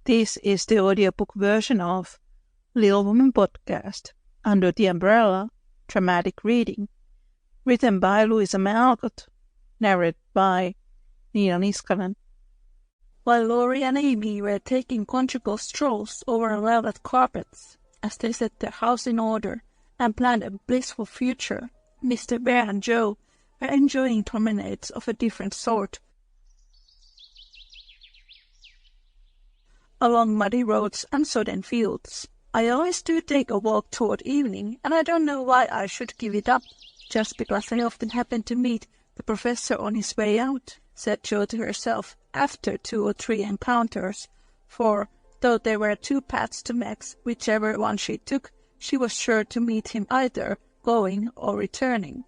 This is the audiobook version of Little Woman Podcast, Under the Umbrella, Dramatic Reading, written by Louisa May Alcott, narrated by Niina Niskanen. While Laurie and Amy were taking conjugal strolls over velvet carpets, as they set their house in order and planned a blissful future, Mr. Bear and Joe were enjoying promenades of a different sort. Along muddy roads and sodden fields. I always do take a walk toward evening, and I don't know why I should give it up, just because I often happen to meet the professor on his way out, said Jo to herself after 2 or 3 encounters, for, though there were 2 paths to Meg's, whichever one she took, she was sure to meet him either going or returning.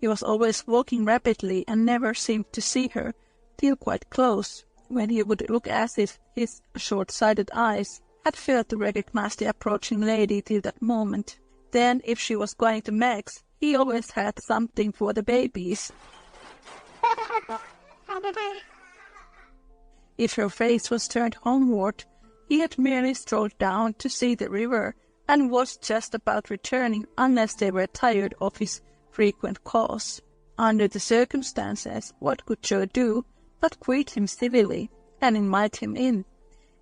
He was always walking rapidly and never seemed to see her till quite close, when he would look as if his short-sighted eyes had failed to recognize the approaching lady till that moment. Then, if she was going to Meg's, he always had something for the babies. If her face was turned homeward, he had merely strolled down to see the river, and was just about returning unless they were tired of his frequent calls. Under the circumstances, what could Jo do but greet him civilly and invite him in?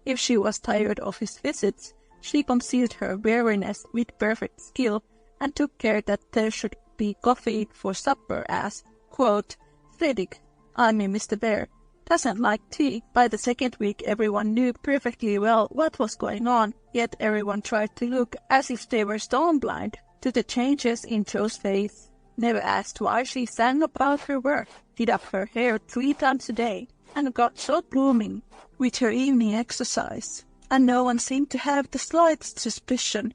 If she was tired of his visits, she concealed her weariness with perfect skill, and took care that there should be coffee for supper, as, quote, Fredrik, Mr. Bear, doesn't like tea. By the second week everyone knew perfectly well what was going on, yet everyone tried to look as if they were stone blind to the changes in Jo's face. Never asked why she sang about her work, did up her hair 3 times a day, and got so blooming with her evening exercise, and no one seemed to have the slightest suspicion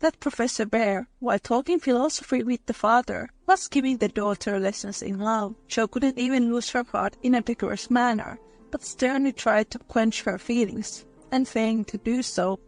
that Professor Bear, while talking philosophy with the father, was giving the daughter lessons in love. Jo couldn't even lose her heart in a decorous manner, but sternly tried to quench her feelings, and failing to do so,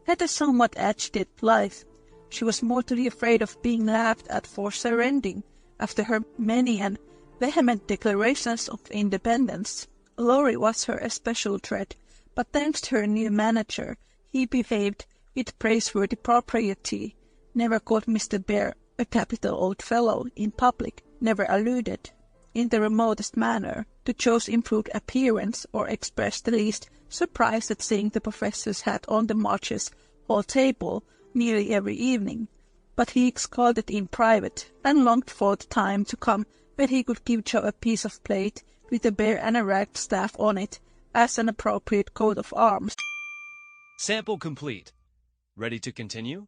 led a somewhat agitated life. She was mortally afraid of being laughed at for surrendering after her many and vehement declarations of independence. Laurie was her especial dread, but thanks to her new manager, he behaved with praiseworthy propriety, never called Mr. Bear a capital old fellow in public, never alluded, in the remotest manner, to Jo's improved appearance, or expressed the least surprise at seeing the professor's hat on the March's hall table nearly every evening, but he extolled it in private, and longed for the time to come when he could give Jo a piece of plate with a bear and a ragged staff on it as an appropriate coat of arms. Sample complete. Ready to continue?